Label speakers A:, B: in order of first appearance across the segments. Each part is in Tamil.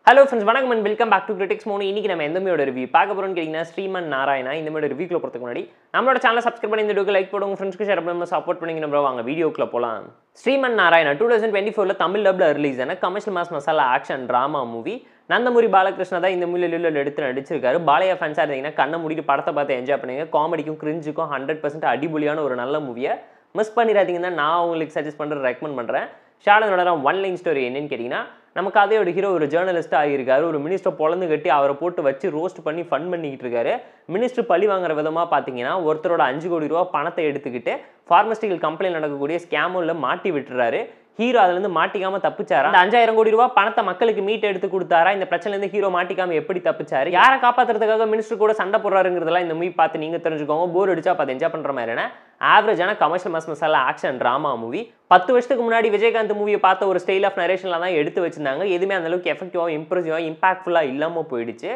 A: Hello friends, வணக்கம் and welcome back to Critics Mono. இன்னைக்கு நம்ம எந்த மூவியோட ரிவ்யூ பார்க்க போறோம்னு கேட்டிங்கன்னா ஸ்ரீமன் நாராயணா. இந்த மூவியோட ரிவ்யூக்குள்ள போறதுக்கு முன்னாடி நம்மளோட சேனலை சப்ஸ்கிரைப் பண்ணி இந்த வீடியோக்கு லைக் போடுங்க, உங்க ஃப்ரெண்ட்ஸ்க்கு ஷேர் பண்ணி சப்போர்ட் பண்ணிங்க. ப்ரோ வாங்க வீடியோக்குள்ள போலாம். ஸ்ரீமன் நாராயணா 2024ல தமிழ் டப்ல ரிலீஸ் ஆன commercial mass masala action drama movie. Nandamuri Balakrishna தான் இந்த மூவில எடுத்து நடிச்சிருக்காரு. பாலையா ஃபேன்ஸா இருந்தீங்கன்னா கண்ணை மூடிட்டு படத்தை பார்த்து என்ஜாய் பண்ணுங்க. காமெடிக்கும் கிரிஞ்சுக்கும் 100% அடிபொலியான ஒரு நல்ல மூவியை மிஸ் பண்ணிடாதீங்கன்னா நான் உங்களுக்கு சஜஸ்ட் பண்ணுறது ரெக்கமெண்ட் பண்ணுறேன். ஷாடனோட ஒன் லைன் ஸ்டோரி என்னன்னு கேட்டிங்கன்னா, நம்ம கதையோட ஹீரோ ஒரு ஜேர்னலிஸ்ட் ஆகியிருக்காரு. ஒரு மினிஸ்டர் பொழந்து கட்டி அவரை போட்டு வச்சு ரோஸ்ட் பண்ணி ஃபன் பண்ணிக்கிட்டு இருக்காரு. மினிஸ்டர் பழி வாங்குற விதமாக பார்த்தீங்கன்னா ஒருத்தரோட 5 கோடி ரூபா பணத்தை எடுத்துக்கிட்டு ஃபார்மஸ்டிக்கல் கம்பெனியில் நடக்கக்கூடிய ஸ்கேமில் மாட்டி விட்டுறாரு. ஹீரோ அதுலேருந்து மாட்டிக்காம தப்பிச்சாரா? அந்த 5000 கோடி ரூபா பணத்தை மக்களுக்கு மீட் எடுத்து கொடுத்தாரா? இந்த பிரச்சனைலேருந்து ஹீரோ மாட்டிக்காம எப்படி தப்பிச்சாரு? யாரை காப்பாற்றுறதுக்காக மினிஸ்டர் கூட சண்டை போடுறாருங்கிறதெல்லாம் இந்த மூவி பார்த்து நீங்கள் தெரிஞ்சுக்கோங்க. போர் அடிச்சா பார்த்து என்ஜாய் பண்ணுற மாதிரியான ஆவரேஜான commercial mass masala action drama movie. 10 வருஷத்துக்கு முன்னாடி விஜயகாந்த் மூவியை பார்த்த ஒரு ஸ்டைல் ஆஃப் நரேஷன்ல தான் எடுத்து வச்சிருந்தாங்க. எதுவுமே அந்த அளவுக்கு எஃபெக்டிவாக இம்ப்ரெசிவாக இம்பாக்ட்ஃபுல்லாக இல்லாமல் போயிடுச்சு.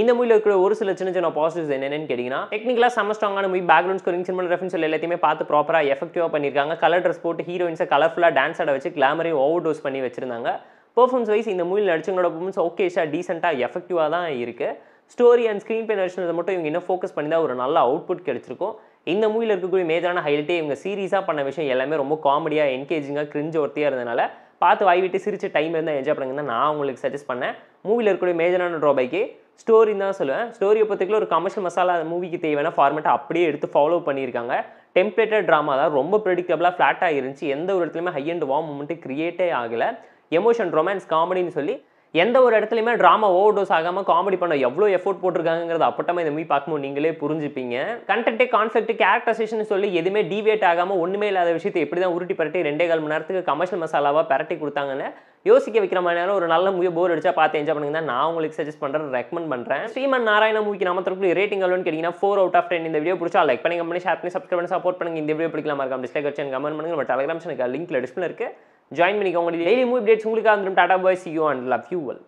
A: இந்த மூவியில் இருக்கிற ஒரு சில சின்ன பாசிட்டிவ்ஸ் என்னென்னு கேட்டிங்கன்னா, டெக்னிக்கலாக செம்ம ஸ்ட்ராங்கான மூவி. பேக்ரவுண்ட் ஸ்கோரிங், சினிமல் ரெஃபரன்ஸ் எல்லாத்தையுமே பார்த்து ப்ராப்பராக எஃபெக்டிவாக பண்ணியிருக்காங்க. கலர் ட்ரெஸ் போட்டு ஹீரோயின்ஸை கலர்ஃபுல்லாக டான்ஸ் ஆட வச்சு கிளாமரையும் ஓவர் டோஸ் பண்ணி வச்சிருந்தாங்க. பெர்ஃபார்மன்ஸ் வைஸ் இந்த மூவியில் நடிச்சவங்களோட பெர்ஃபார்மன்ஸ் ஓகேஷா டீசெண்டாக எஃபெக்டிவாக தான் இருக்குது. ஸ்டோரி அண்ட் ஸ்க்ரீன் பிளே நடிச்சதை மட்டும் இவங்க இன்னும் ஃபோக்கஸ் பண்ணி தான் ஒரு நல்ல அவுட்புட் கிடைச்சிருக்கும். இந்த மூவியில் இருக்கக்கூடிய மேஜரான ஹைலைட்டே இவங்க சீரியஸாக பண்ண விஷயம் எல்லாமே ரொம்ப காமெடியாக என்கேஜிங்காக கிரிஞ்சு ஒர்த்தியாக இருந்தனால பார்த்து வாய் விட்டு சிரிச்சு டைம் இருந்தால் என்ஜாய் பண்ணுங்க நான் உங்களுக்கு சஜஸ்ட் பண்ணேன். மூவியில் இருக்கக்கூடிய மேஜரான ட்ராபேக்கே ஸ்டோரின்னு தான் சொல்லுவேன். ஸ்டோரியை பற்றிக்குள்ள ஒரு கமர்ஷியல் மசாலா மூவிக்கு தேவையான ஃபார்மேட்டை அப்படியே எடுத்து ஃபாலோ பண்ணியிருக்காங்க. டெம்ப்ளேட்டட் ட்ராமா தான் ரொம்ப ப்ரெடிக்டபிளாக ஃப்ளாட்டாக இருந்துச்சு. எந்த ஒரு இடத்துலையுமே ஹை அண்ட் வார்ம் மூமெண்ட்டு கிரியேட்டே ஆகலை. எமோஷன், ரொமான்ஸ், காமெடின்னு சொல்லி எந்த ஒரு இடத்துலையுமே ட்ராமா ஓவர் டோஸ் ஆகாமல் காமெடி பண்ண எவ்வளோ எஃபோர்ட் போட்டிருக்காங்கிறது அப்பட்டமாக இந்த மூவி பார்க்கும்போது நீங்களே புரிஞ்சுப்பீங்க. கண்டென்ட், கான்செப்ட், கேரக்டரைசேஷன் சொல்லி எதுவுமே டிவியேட் ஆகாமல் ஒன்றுமே இல்லாத விஷயத்தை எப்படி தான் உருட்டி பரட்டி 2.25 மணி நேரத்துக்கு கமர்ஷியல் மசாலாவாக பரட்டி கொடுத்தாங்கன்னு யோசிக்க வைக்கிற மாதிரியான ஒரு நல்ல மூவி. போர் அடிச்சா பார்த்து என்ஜாய் பண்ணுங்க தான் நான் உங்களுக்கு சஜஸ்ட் பண்ணுறேன், ரெக்கமெண்ட் பண்ணுறேன். ஸ்ரீமன் நாராயணா மூவிக்கு நம்ம தரப்பு ரேட்டிங் எவ்வளோன்னு கேட்டிங்கன்னா 4/10. இந்த வீடியோ பிடிச்சா லைக் பண்ணி, கமெண்ட், ஷேர் பண்ணி, சப்ஸ்கிரைப் பண்ணி சப்போர்ட் பண்ணுங்க. இந்த வீடியோ பிடிக்கலாமா இருக்காம டிஸ்லைக் வச்சு கமெண்ட் பண்ணுங்க. நம்ம டெலிகிராம் சேனலுக்கு லிங்க்ல டிஸ்பிளே இருக்கு, ஜாயின் பண்ணிக்கோங்க. டெய்லி மூவி அப்டேட்ஸ் உங்களுக்கு வந்துடும். டாடா பாய், see you and love you all.